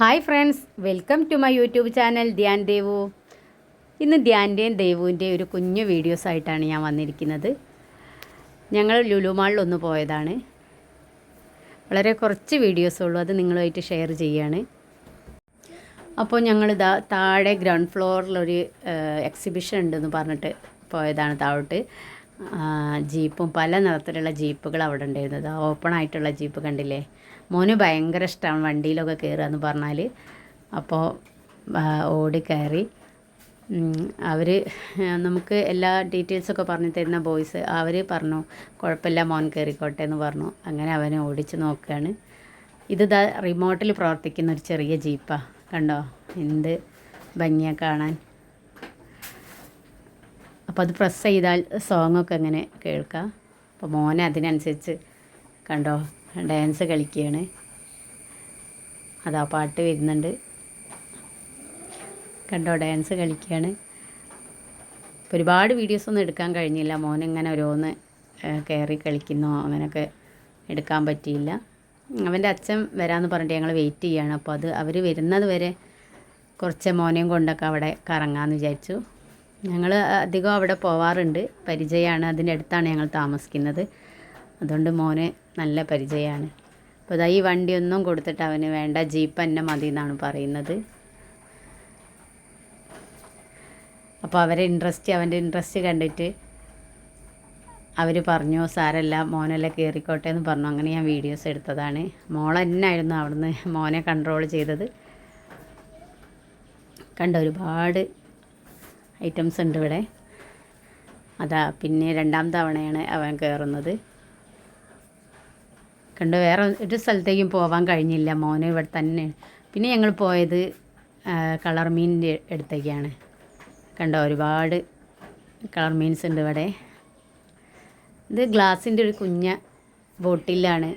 Hi friends, welcome to my YouTube channel Dhyan Devu. ഇന്ന് ധ്യാൻ്റെയും ദേവുവിൻ്റെയും ഒരു കുഞ്ഞു വീഡിയോസ് ആയിട്ടാണ് ഞാൻ വന്നിരിക്കുന്നത്. ഞങ്ങൾ ലുലു മാളിലൊന്ന് പോയതാണ്. വളരെ കുറച്ച് വീഡിയോസുള്ളൂ, അത് നിങ്ങളുമായിട്ട് ഷെയർ ചെയ്യാണ്. അപ്പോൾ ഞങ്ങൾ താഴെ ഗ്രൗണ്ട് ഫ്ലോറിലൊരു എക്സിബിഷൻ ഉണ്ടെന്ന് പറഞ്ഞിട്ട് പോയതാണ്. താഴോട്ട് ജീപ്പും പല നിറത്തിലുള്ള ജീപ്പുകൾ അവിടെ ഉണ്ടായിരുന്നത്. ഓപ്പൺ ആയിട്ടുള്ള ജീപ്പ് കണ്ടില്ലേ. മോന് ഭയങ്കര ഇഷ്ടമാണ് വണ്ടിയിലൊക്കെ കയറുക എന്ന് പറഞ്ഞാൽ. അപ്പോൾ ഓടി കയറി. അവർ നമുക്ക് എല്ലാ ഡീറ്റെയിൽസൊക്കെ പറഞ്ഞു തരുന്ന ബോയ്സ് അവർ പറഞ്ഞു കുഴപ്പമില്ല മോൻ കയറിക്കോട്ടെ എന്ന് പറഞ്ഞു. അങ്ങനെ അവനെ ഓടിച്ച് നോക്കുകയാണ്. ഇത് റിമോട്ടിൽ പ്രവർത്തിക്കുന്ന ഒരു ചെറിയ ജീപ്പാണ്. കണ്ടോ എന്ത് ഭംഗിയാണ് കാണാൻ. അപ്പോൾ അത് പ്രസ് ചെയ്താൽ സോങ്ങൊക്കെ അങ്ങനെ കേൾക്കാം. അപ്പോൾ മോനെ അതിനനുസരിച്ച് കണ്ടോ ഡാൻസ് കളിക്കുകയാണ്. അതാ പാട്ട് വരുന്നുണ്ട്, കണ്ടോ ഡാൻസ് കളിക്കുകയാണ്. ഒരുപാട് വീഡിയോസൊന്നും എടുക്കാൻ കഴിഞ്ഞില്ല. മോനിങ്ങനെ ഓരോന്ന് കയറി കളിക്കുന്നോ അങ്ങനെയൊക്കെ എടുക്കാൻ പറ്റിയില്ല. അവൻ്റെ അച്ഛൻ വരാമെന്ന് പറഞ്ഞിട്ട് ഞങ്ങൾ വെയിറ്റ് ചെയ്യുകയാണ്. അപ്പോൾ അവർ വരുന്നത് വരെ കുറച്ച് മോനെയും കൊണ്ടൊക്കെ അവിടെ കറങ്ങാമെന്ന് വിചാരിച്ചു. ഞങ്ങൾ അധികം അവിടെ പോവാറുണ്ട്, പരിചയമാണ്. അതിൻ്റെ അടുത്താണ് ഞങ്ങൾ താമസിക്കുന്നത്. അതുകൊണ്ട് മോന് നല്ല പരിചയമാണ്. അപ്പോൾ ഈ വണ്ടിയൊന്നും കൊടുത്തിട്ട് അവന് വേണ്ട, ജീപ്പ് തന്നെ മതി എന്നാണ് പറയുന്നത്. അപ്പോൾ അവൻ്റെ ഇൻട്രസ്റ്റ് കണ്ടിട്ട് അവർ പറഞ്ഞു സാരല്ല മോനെല്ലാം കയറിക്കോട്ടെ എന്ന് പറഞ്ഞു. അങ്ങനെ ഞാൻ വീഡിയോസ് എടുത്തതാണ്. മോളെന്നായിരുന്നു അവിടുന്ന് മോനെ കൺട്രോൾ ചെയ്തത്. കണ്ട ഒരുപാട് ഐറ്റംസ് ഉണ്ട് ഇവിടെ. അതാ പിന്നെ രണ്ടാം തവണയാണ് അവൻ കയറുന്നത്. കണ്ടോ വേറെ ഒരു സ്ഥലത്തേക്കും പോകാൻ കഴിഞ്ഞില്ല, മോന് ഇവിടെ തന്നെ. പിന്നെ ഞങ്ങൾ പോയത് കളർ മീനിൻ്റെ അടുത്തേക്കാണ്. കണ്ടോ ഒരുപാട് കളർ മീൻസ് ഉണ്ട് ഇവിടെ. ഇത് ഗ്ലാസിൻ്റെ ഒരു കുഞ്ഞ ബോട്ടിലാണ്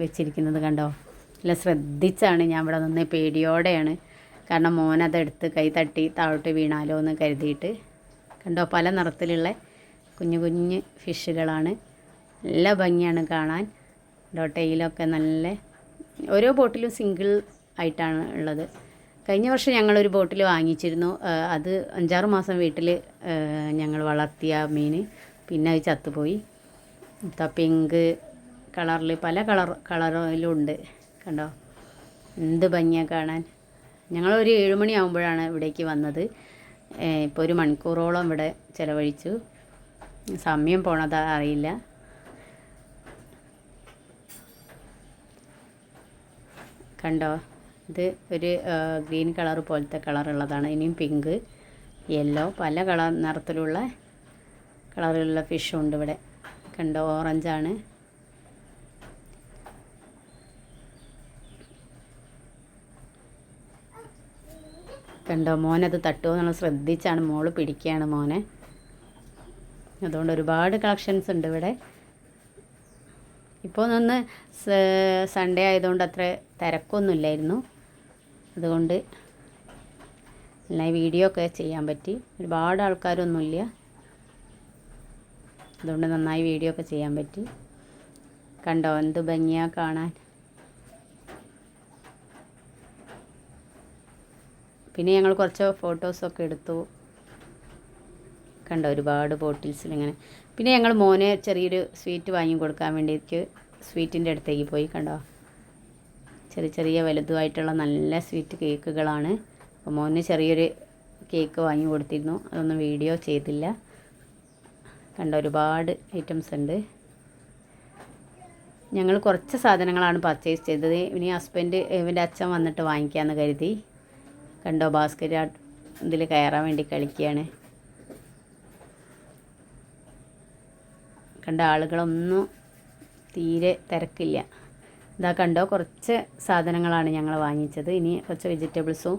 വെച്ചിരിക്കുന്നത്. കണ്ടോ നല്ല ശ്രദ്ധിച്ചാണ് ഞാൻ ഇവിടെ നിന്ന്, പേടിയോടെയാണ്. കാരണം മോനതെടുത്ത് കൈ തട്ടി താഴോട്ട് വീണാലോ എന്ന് കരുതിയിട്ട്. കണ്ടോ പല നിറത്തിലുള്ള കുഞ്ഞു കുഞ്ഞ് ഫിഷുകളാണ്. നല്ല ഭംഗിയാണ് കാണാൻ. ടൈലൊക്കെ നല്ല, ഓരോ ബോട്ടിലും സിംഗിൾ ആയിട്ടാണ് ഉള്ളത്. കഴിഞ്ഞ വർഷം ഞങ്ങളൊരു ബോട്ടിൽ വാങ്ങിച്ചിരുന്നു. അത് 5-6 മാസം വീട്ടിൽ ഞങ്ങൾ വളർത്തിയ മീൻ. പിന്നെ അത് ചത്തുപോയി. പിങ്ക് കളറിൽ പല കളറിലും ഉണ്ട്. കണ്ടോ എന്ത് ഭംഗിയാണ് കാണാൻ. ഞങ്ങളൊരു 7 മണിയാകുമ്പോഴാണ് ഇവിടേക്ക് വന്നത്. ഇപ്പോൾ 1 മണിക്കൂറോളം ഇവിടെ ചിലവഴിച്ചു. സമയം പോണത് അറിയില്ല. കണ്ടോ ഇത് ഒരു ഗ്രീൻ കളർ പോലത്തെ കളറുള്ളതാണ്. ഇനിയും പിങ്ക്, യെല്ലോ പല നിറത്തിലുള്ള കളറിലുള്ള ഫിഷും ഉണ്ട് ഇവിടെ. കണ്ടോ ഓറഞ്ചാണ്. കണ്ടോ മോനത് തട്ടുമോ എന്നുള്ള ശ്രദ്ധിച്ചാണ് മോള് പിടിക്കുകയാണ് മോനെ. അതുകൊണ്ട് ഒരുപാട് കളക്ഷൻസ് ഉണ്ട് ഇവിടെ. ഇപ്പോൾ നിന്ന് സൺഡേ ആയതുകൊണ്ട് അത്ര തിരക്കൊന്നുമില്ലായിരുന്നു. അതുകൊണ്ട് നന്നായി വീഡിയോ ഒക്കെ ചെയ്യാൻ പറ്റി. ഒരുപാട് ആൾക്കാരൊന്നുമില്ല, അതുകൊണ്ട് നന്നായി വീഡിയോ ഒക്കെ ചെയ്യാൻ പറ്റി. കണ്ടോ എന്ത് ഭംഗിയാണ് കാണാൻ. പിന്നെ ഞങ്ങൾ കുറച്ച് ഫോട്ടോസൊക്കെ എടുത്തു. കണ്ടോ ഒരുപാട് ബോട്ടിൽസിലിങ്ങനെ. പിന്നെ ഞങ്ങൾ മോനെ ചെറിയൊരു സ്വീറ്റ് വാങ്ങി കൊടുക്കാൻ വേണ്ടിയിട്ട് സ്വീറ്റിൻ്റെ അടുത്തേക്ക് പോയി. കണ്ടോ ചെറിയ ചെറിയ വലുതുമായിട്ടുള്ള നല്ല സ്വീറ്റ് കേക്കുകളാണ്. അപ്പോൾ മോന് ചെറിയൊരു കേക്ക് വാങ്ങി കൊടുത്തിരുന്നു. അതൊന്നും വീഡിയോ ചെയ്തില്ല. കണ്ടോ ഒരുപാട് ഐറ്റംസ് ഉണ്ട്. ഞങ്ങൾ കുറച്ച് സാധനങ്ങളാണ് പർച്ചേസ് ചെയ്തത്. ഇനി ഇവൻ്റെ അച്ഛൻ വന്നിട്ട് വാങ്ങിക്കാമെന്ന് കരുതി. കണ്ടോ ബാസ്ക്കറ്റ് ഇതിൽ കയറാൻ വേണ്ടി കളിക്കുകയാണ്. കണ്ട ആളുകളൊന്നും തീരെ തിരക്കില്ല. ഇതാ കണ്ടോ കുറച്ച് സാധനങ്ങളാണ് ഞങ്ങൾ വാങ്ങിച്ചത്. ഇനി കുറച്ച് വെജിറ്റബിൾസും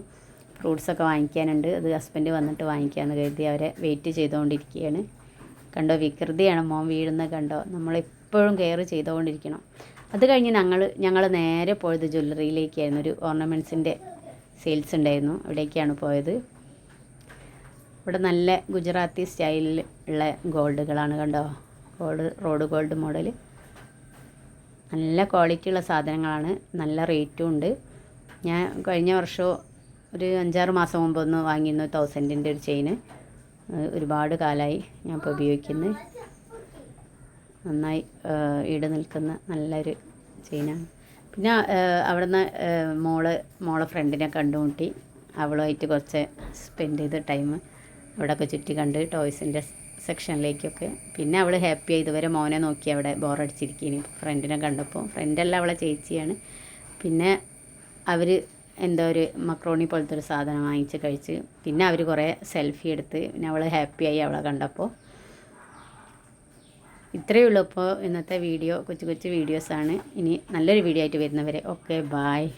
ഫ്രൂട്ട്സൊക്കെ വാങ്ങിക്കാനുണ്ട്. അത് ഹസ്ബൻഡ് വന്നിട്ട് വാങ്ങിക്കാമെന്ന് കരുതി അവരെ വെയിറ്റ് ചെയ്തുകൊണ്ടിരിക്കുകയാണ്. കണ്ടോ വികൃതിയാണ് മോൻ വീഴുന്നത്. കണ്ടോ നമ്മളെപ്പോഴും കെയർ ചെയ്തുകൊണ്ടിരിക്കണം. അത് കഴിഞ്ഞ് ഞങ്ങൾ നേരെ പോയത് ജ്വല്ലറിയിലേക്കായിരുന്നു. ഒരു ഓർണമെൻറ്റ്സിൻ്റെ സെയിൽസ് ഉണ്ടായിരുന്നു, അവിടേക്കാണ് പോയത്. ഇവിടെ നല്ല ഗുജറാത്തി സ്റ്റൈലിൽ ഉള്ള ഗോൾഡുകളാണ്. കണ്ടോ റോഡ് ഗോൾഡ് മോഡൽ. നല്ല ക്വാളിറ്റിയുള്ള സാധനങ്ങളാണ്, നല്ല റേറ്റും ഉണ്ട്. ഞാൻ കഴിഞ്ഞ വർഷം ഒരു 5-6 മാസം മുമ്പ് ഒന്ന് വാങ്ങിയിരുന്നു 1000-ൻ്റെ ഒരു ചെയിന്. ഒരുപാട് കാലമായി ഞാൻ ഇപ്പോൾ ഉപയോഗിക്കുന്നത്. നന്നായി ഈട് നിൽക്കുന്ന നല്ലൊരു ചെയിനാണ്. പിന്നെ അവിടുന്ന് മോളെ ഫ്രണ്ടിനെ കണ്ടുമുട്ടി. അവളുമായിട്ട് കുറച്ച് സ്പെൻഡ് ചെയ്ത ടൈം അവിടെയൊക്കെ ചുറ്റി കണ്ട് ടോയ്സിൻ്റെ സെക്ഷനിലേക്കൊക്കെ. പിന്നെ അവൾ ഹാപ്പിയായി. ഇതുവരെ മോനെ നോക്കി അവിടെ ബോറടിച്ചിരിക്കുകയാണ്. ഫ്രണ്ടിനെ കണ്ടപ്പോൾ, ഫ്രണ്ടല്ല അവളെ ചേച്ചിയാണ്. പിന്നെ അവർ എന്തോ ഒരു മക്രോണി പോലത്തെ ഒരു സാധനം വാങ്ങിച്ച് കഴിച്ച്. പിന്നെ അവർ കുറേ സെൽഫി എടുത്ത്. പിന്നെ അവൾ ഹാപ്പിയായി അവളെ കണ്ടപ്പോൾ. ഇത്രയേ ഉള്ളൂ ഇപ്പോൾ ഇന്നത്തെ വീഡിയോ. കൊച്ചു കൊച്ചു വീഡിയോസാണ്. ഇനി നല്ലൊരു വീഡിയോ ആയിട്ട് വരുന്നവരെ ഓക്കെ ബായ്.